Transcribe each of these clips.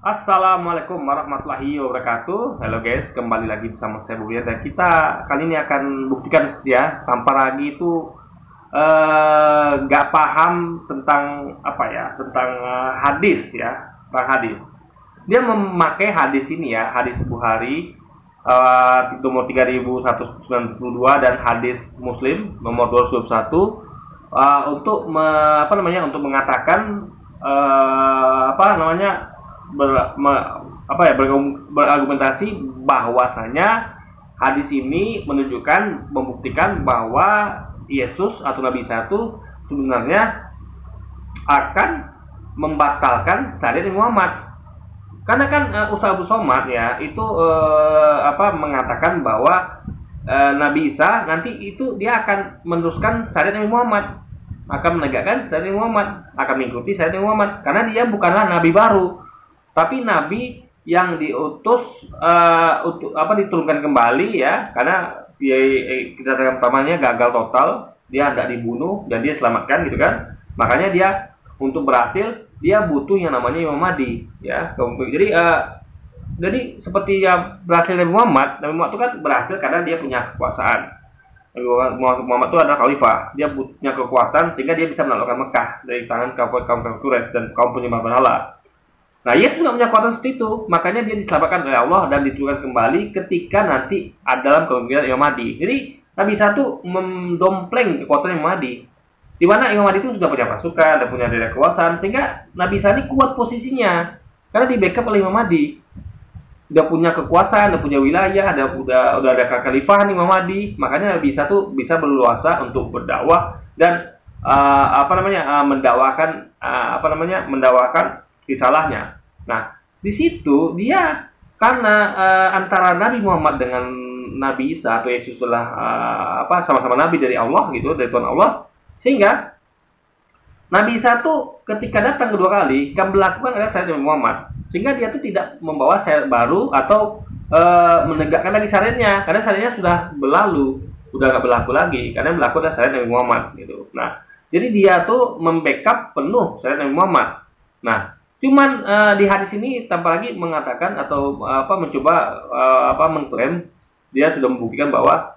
Assalamualaikum warahmatullahi wabarakatuh. Halo guys, kembali lagi bersama saya Buya dan kita kali ini akan buktikan ya tanpa lagi itu nggak paham tentang apa ya tentang hadis ya tentang hadis. Dia memakai hadis ini ya, hadis Bukhari nomor 3192 dan hadis Muslim nomor 221 untuk untuk mengatakan berargumentasi bahwasanya hadis ini membuktikan bahwa Yesus atau Nabi Isa itu sebenarnya akan membatalkan syariat Muhammad. Karena kan Ustaz Abu Somad ya itu mengatakan bahwa Nabi Isa nanti itu dia akan meneruskan syariat Nabi Muhammad, akan menegakkan syariat Muhammad, akan mengikuti syariat Muhammad, karena dia bukanlah nabi baru, tapi nabi yang diutus untuk diturunkan kembali ya, karena dia kita pertamanya gagal total, dia hendak dibunuh dan dia selamatkan gitu kan. Makanya dia untuk berhasil dia butuh yang namanya Imam Mahdi ya. Jadi seperti yang berhasil Nabi Muhammad itu kan berhasil karena dia punya kekuasaan. Muhammad itu adalah khalifah, dia punya kekuatan sehingga dia bisa menaklukkan Mekah dari tangan kaum Quraisy dan kaum penyembah berhala. Nah, Yesus nggak punya kekuatan seperti itu, makanya dia diselamatkan oleh Allah dan diturunkan kembali ketika nanti ada dalam kemungkinan Imam Mahdi. Jadi Nabi Isa itu mendompleng kekuatan Imam Mahdi, di mana Imam Mahdi itu sudah punya pasukan dan punya daerah kekuasaan, sehingga Nabi Isa ini kuat posisinya karena di backup oleh Imam Mahdi. Udah punya kekuasaan, udah punya wilayah, udah ada kekhalifahan Imam Mahdi, makanya Nabi Isa tuh bisa berluasa untuk berdakwah dan mendakwakan risalahnya. Nah, di situ dia karena antara Nabi Muhammad dengan Nabi Isa atau Yesus adalah sama-sama nabi dari Allah gitu, dari Tuhan Allah, sehingga Nabi Isa tuh ketika datang kedua kali kan melakukan adalah syariat Nabi Muhammad, sehingga dia tuh tidak membawa syariat baru atau menegakkan lagi syariatnya, karena syariatnya sudah berlalu, udah nggak berlaku lagi, karena berlaku adalah syariat Nabi Muhammad gitu. Nah, jadi dia tuh membackup penuh syariat Nabi Muhammad. Nah, cuman di hadis ini tanpa lagi mengatakan atau mengklaim, dia sudah membuktikan bahwa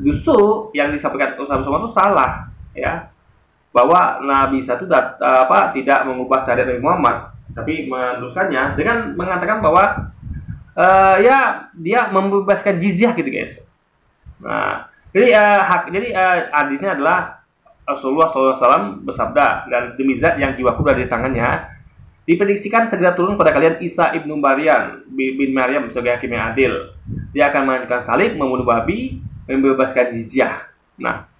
justru yang disampaikan Ustaz Somad itu salah ya, bahwa Nabi Isa itu tidak mengubah syariat Nabi Muhammad, tapi meneruskannya dengan mengatakan bahwa dia membebaskan jizyah gitu guys. Nah, jadi hadisnya adalah Rasulullah SAW bersabda, dan demi zat yang jiwaku berada di tangannya, diprediksikan segera turun pada kalian Isa ibnu Maryam bin Maryam sebagai hakim yang adil. Dia akan mengajukan salib, membunuh babi, membebaskan jizyah. Nah,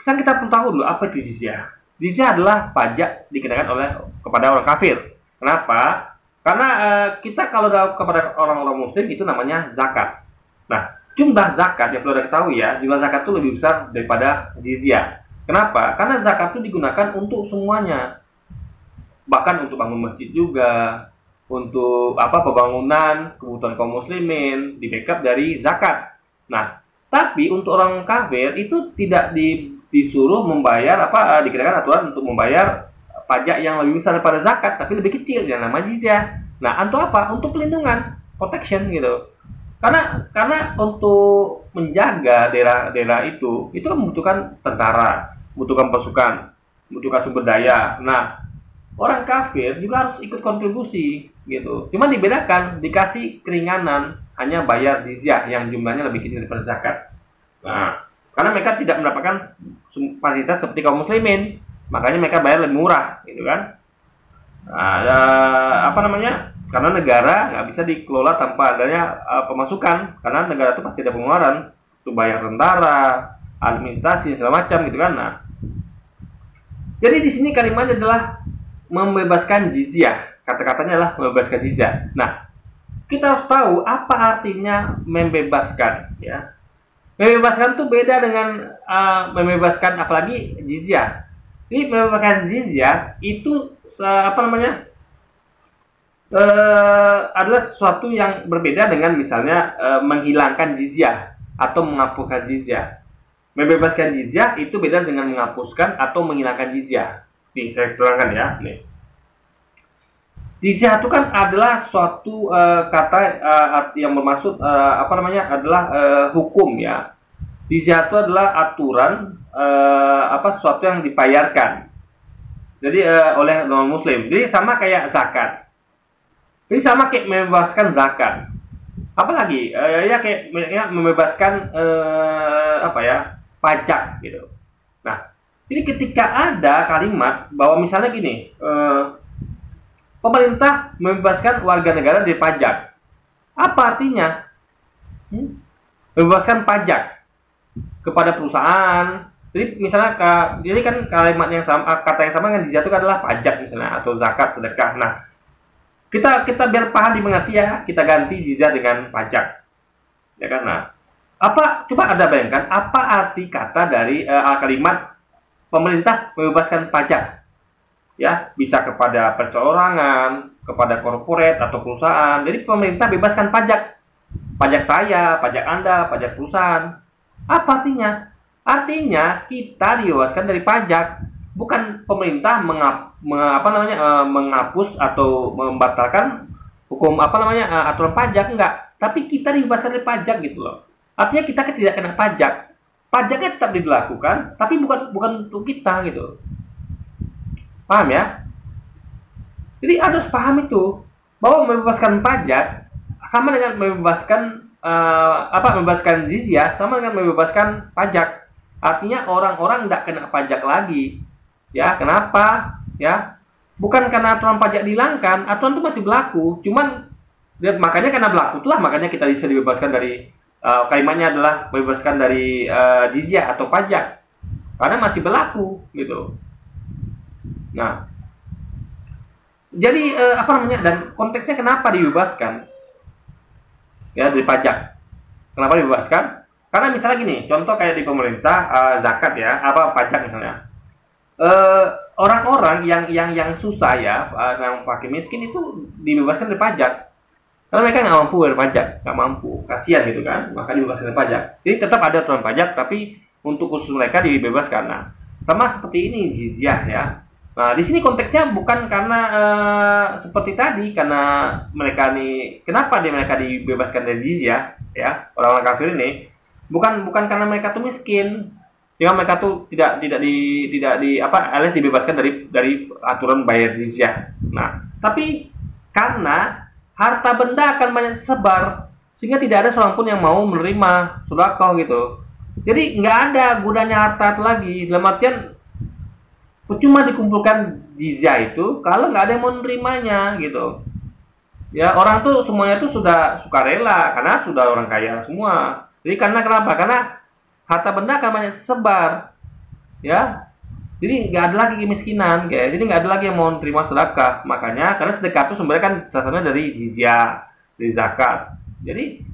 sekarang kita perlu tahu dulu apa itu jizyah. Jizyah adalah pajak dikenakan kepada orang kafir. Kenapa? Karena kita kalau kepada orang-orang Muslim itu namanya zakat. Nah, jumlah zakat yang perlu kita ketahui ya, jumlah zakat itu lebih besar daripada jizyah. Kenapa? Karena zakat itu digunakan untuk semuanya, bahkan untuk bangun masjid juga, untuk pembangunan kebutuhan kaum muslimin, di backup dari zakat. Nah, tapi untuk orang kafir itu tidak disuruh membayar dikenakan aturan untuk membayar pajak yang lebih besar daripada zakat, tapi lebih kecil yang namanya jizyah. Nah, untuk apa? Untuk pelindungan, protection gitu. Karena untuk menjaga daerah-daerah itu membutuhkan tentara, membutuhkan pasukan, membutuhkan sumber daya. Nah, orang kafir juga harus ikut kontribusi gitu. Cuma dibedakan, dikasih keringanan, hanya bayar jizyah yang jumlahnya lebih kecil daripada zakat. Nah, karena mereka tidak mendapatkan fasilitas seperti kaum muslimin, makanya mereka bayar lebih murah gitu kan. Nah, karena negara nggak bisa dikelola tanpa adanya pemasukan, karena negara itu pasti ada pengeluaran untuk bayar tentara, administrasi segala macam gitu kan. Nah, jadi di sini kalimatnya adalah membebaskan jizyah. Kata-katanya adalah membebaskan jizyah. Nah, kita harus tahu apa artinya membebaskan ya. Membebaskan itu beda dengan membebaskan apalagi jizyah. Ini membebaskan jizyah itu adalah sesuatu yang berbeda dengan misalnya menghilangkan jizyah atau menghapuskan jizyah. Membebaskan jizyah itu beda dengan menghapuskan atau menghilangkan jizyah. Nih, saya terangkan ya. Nih. Jizya itu kan adalah suatu kata yang bermaksud apa namanya adalah hukum ya. Jizya itu adalah aturan apa sesuatu yang dibayarkan. Jadi oleh non muslim. Jadi sama kayak zakat. Jadi sama kayak membebaskan zakat. Apalagi ya kayak ya, membebaskan apa ya pajak gitu. Nah, jadi ketika ada kalimat bahwa misalnya gini, pemerintah membebaskan warga negara dari pajak. Apa artinya? Membebaskan pajak kepada perusahaan. Jadi misalnya jadi kan kalimat yang sama, kata yang sama yang dijatuhkan adalah pajak misalnya atau zakat, sedekah. Nah, kita biar paham dimengerti ya, kita ganti jizya dengan pajak. Ya kan? Nah, apa coba Anda bayangkan apa arti kata dari kalimat pemerintah membebaskan pajak? Ya, bisa kepada perseorangan, kepada korporat atau perusahaan. Jadi pemerintah bebaskan pajak. Pajak saya, pajak Anda, pajak perusahaan. Apa artinya? Artinya kita dibebaskan dari pajak. Bukan pemerintah menghapus atau membatalkan hukum aturan pajak, enggak. Tapi kita dibebaskan dari pajak gitu loh. Artinya kita tidak kena pajak. Pajaknya tetap dilakukan, tapi bukan untuk kita gitu. Paham ya? Jadi harus paham itu bahwa membebaskan pajak sama dengan membebaskan membebaskan jizya sama dengan membebaskan pajak. Artinya orang-orang tidak kena pajak lagi. Ya, kenapa? Ya, bukan karena aturan pajak dihilangkan, aturan itu masih berlaku. Cuman makanya karena berlaku itulah makanya kita bisa dibebaskan dari kalimatnya adalah membebaskan dari jizya atau pajak. Karena masih berlaku gitu. Nah, jadi dan konteksnya kenapa dibebaskan ya dari pajak? Kenapa dibebaskan? Karena misalnya gini, contoh kayak di pemerintah zakat ya, pajak misalnya. Orang-orang yang susah ya, yang pakai miskin itu dibebaskan dari pajak. Karena mereka nggak mampu bayar pajak, nggak mampu, kasihan gitu kan, maka dibebaskan dari pajak. Jadi tetap ada aturan pajak, tapi untuk khusus mereka dibebaskan. Nah, sama seperti ini jizyah ya. Nah, di sini konteksnya bukan karena seperti tadi, karena mereka kenapa mereka dibebaskan dari jizyah, ya orang-orang kafir ini, bukan karena mereka tuh miskin, sehingga mereka tuh tidak alias dibebaskan dari aturan bayar jizyah. Nah, tapi karena harta benda akan banyak sebar, sehingga tidak ada seorang pun yang mau menerima sedekah gitu. Jadi nggak ada gunanya harta itu lagi, dalam artian cuma dikumpulkan jizya itu kalau nggak ada yang mau menerimanya gitu. Ya orang tuh semuanya tuh sudah sukarela karena sudah orang kaya semua. Jadi karena kenapa? Karena harta benda akan banyak sebar, ya. Jadi nggak ada lagi kemiskinan, kayak. Jadi nggak ada lagi yang mau menerima sedekah. Makanya karena sedekah itu sebenarnya kan salah satunya dari jizya, dari zakat. Jadi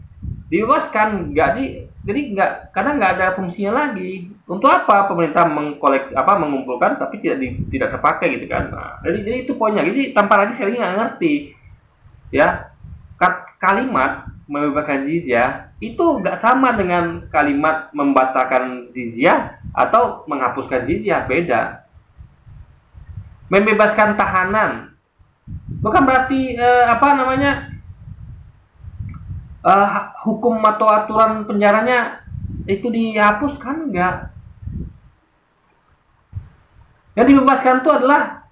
dibebaskan, jadi nggak karena nggak ada fungsinya lagi. Untuk apa pemerintah mengumpulkan tapi tidak terpakai gitu kan? Nah, jadi itu poinnya. Jadi tanpa lagi saya nggak ngerti, ya kalimat membebaskan jizya itu nggak sama dengan kalimat membatalkan jizya atau menghapuskan jizya, beda. Membebaskan tahanan bukan berarti hukum atau aturan penjaranya itu dihapuskan, enggak. Yang dibebaskan itu adalah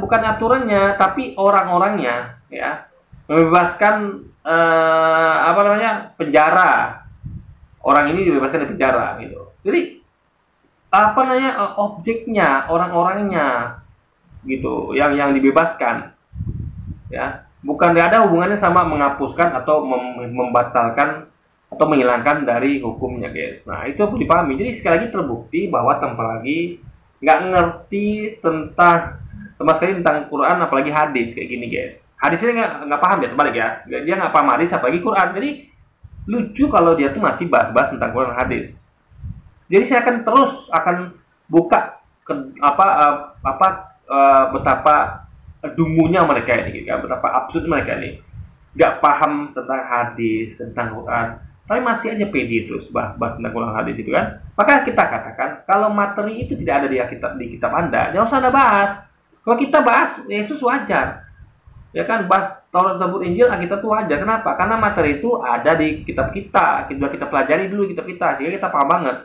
bukan aturannya tapi orang-orangnya, ya. Membebaskan penjara. Orang ini dibebaskan dari penjara gitu. Jadi objeknya, orang-orangnya gitu yang dibebaskan. Ya, bukan ada hubungannya sama menghapuskan atau membatalkan atau menghilangkan dari hukumnya, guys. Nah, itu perlu dipahami. Jadi sekali lagi terbukti bahwa tanpa lagi nggak ngerti sama sekali tentang Quran apalagi hadis kayak gini, guys. Hadis ini nggak paham ya, terbalik ya. Dia nggak paham hadis apalagi Quran. Jadi lucu kalau dia tuh masih bahas-bahas tentang Quran dan hadis. Jadi saya akan buka betapa dungunya mereka ini, kan? Betapa absurd mereka ini. Nggak paham tentang hadis, tentang Quran, tapi masih aja pede terus bahas-bahas tentang Quran hadis itu kan. Maka kita katakan kalau materi itu tidak ada di kitab Anda, jangan usah Anda bahas. Kalau kita bahas Yesus wajar, ya kan, bahas Taurat, Zabur, Injil, Alkitab itu wajar. Kenapa? Karena materi itu ada di kitab kita, kita pelajari dulu kitab kita, sehingga kita paham banget.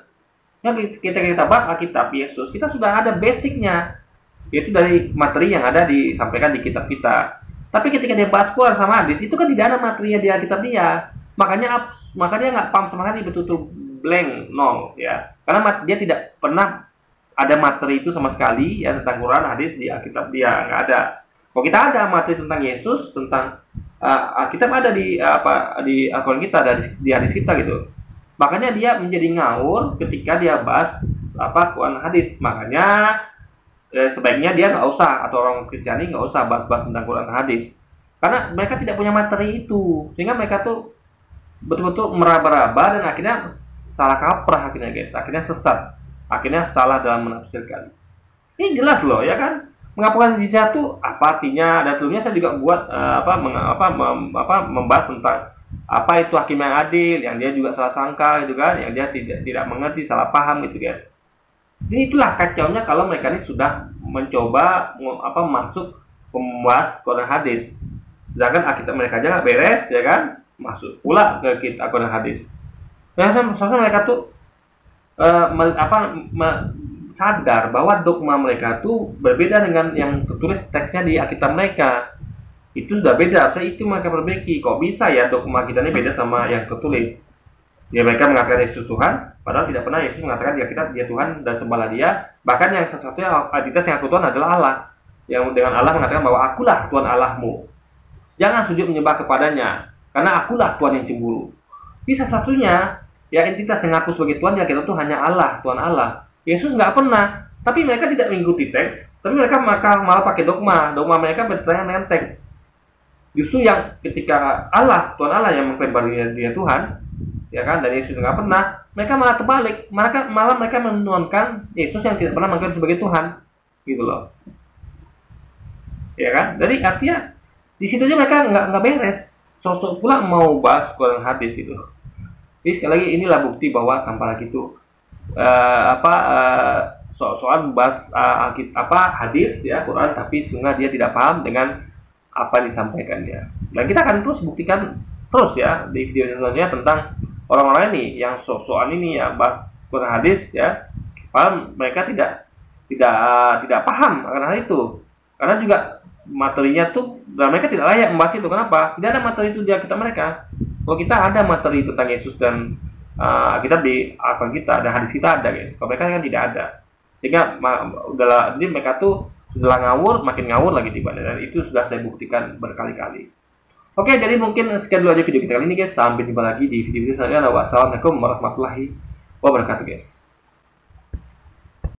Nah, kita bahas Alkitab Yesus, kita sudah ada basicnya, yaitu dari materi yang ada disampaikan di kitab kita. Tapi ketika dia bahas Quran sama hadis, itu kan tidak ada materinya di Alkitab dia. Makanya nggak paham sama sekali, betul-betul blank, nol ya. Karena dia tidak pernah ada materi itu sama sekali ya tentang Quran, hadis di Alkitab dia, nggak ada. Kalau kita ada materi tentang Yesus, tentang Alkitab ada di Al-Quran kita, ada di hadis kita gitu. Makanya dia menjadi ngawur ketika dia bahas Quran, hadis. Makanya sebaiknya dia nggak usah, atau orang Kristiani nggak usah bahas-bahas tentang Quran dan hadis, karena mereka tidak punya materi itu, sehingga mereka tuh betul-betul meraba-raba dan akhirnya salah kaprah, akhirnya sesat, akhirnya salah dalam menafsirkan. Ini jelas loh ya kan, menghapuskan jizyah itu apa artinya, dan sebelumnya saya juga buat membahas tentang apa itu hakim yang adil, yang dia juga salah sangka gitu kan, yang dia tidak mengerti, salah paham gitu guys. Ini itulah kacaunya kalau mereka ini sudah mencoba masuk membahas Quran hadis, sedangkan Alkitab mereka aja nggak beres ya kan, masuk pula ke kitab Quran hadis. Nah, soalnya mereka tuh sadar bahwa dogma mereka tuh berbeda dengan yang tertulis teksnya di Alkitab mereka. Itu sudah beda, saya itu mereka perbaiki. Kok bisa ya dogma kita ini beda sama yang tertulis? Ya, mereka mengatakan Yesus Tuhan, padahal tidak pernah Yesus mengatakan di Alkitab dia Tuhan dan sembahlah dia. Bahkan yang satu-satunya entitas yang aku Tuhan adalah Allah. Yang dengan Allah mengatakan bahwa akulah Tuhan Allahmu. Jangan sujud menyembah kepadanya, karena akulah Tuhan yang cemburu. Bisa satunya, ya entitas yang aku sebagai Tuhan di Alkitab itu hanya Allah, Tuhan Allah. Yesus nggak pernah, tapi mereka tidak mengikuti teks, tapi mereka malah pakai dogma. Dogma mereka bertentangan dengan teks. Justru yang ketika Allah, Tuhan Allah yang mengklaim dia Tuhan, ya kan, dan Yesus nggak pernah, mereka malah terbalik, mereka menuhankan Yesus yang tidak pernah mengklaim sebagai Tuhan, gitu loh, ya kan. Jadi artinya di situ aja mereka nggak beres, sosok pula mau bahas Quran hadis itu. Jadi sekali lagi inilah bukti bahwa tanpa lagi itu soal bahas hadis ya Quran, tapi sehingga dia tidak paham dengan apa yang disampaikannya. Dan kita akan terus buktikan terus ya di video selanjutnya tentang orang-orang ini yang sok-sokan ini ya bahas Quran hadis ya, padahal mereka tidak paham akan hal itu, karena juga materinya tuh, dan mereka tidak layak membahas itu. Kenapa? Tidak ada materi itu di Alkitab mereka. Kalau kita ada materi tentang Yesus dan kita di Alkitab kita ada, hadis kita ada guys. Kalau mereka kan tidak ada, sehingga jadi mereka tuh sudah ngawur, makin ngawur lagi tiba, dan itu sudah saya buktikan berkali-kali. Oke, jadi mungkin sekian dulu aja video kita kali ini guys. Sampai jumpa lagi di video-video selanjutnya. Wassalamualaikum warahmatullahi wabarakatuh guys.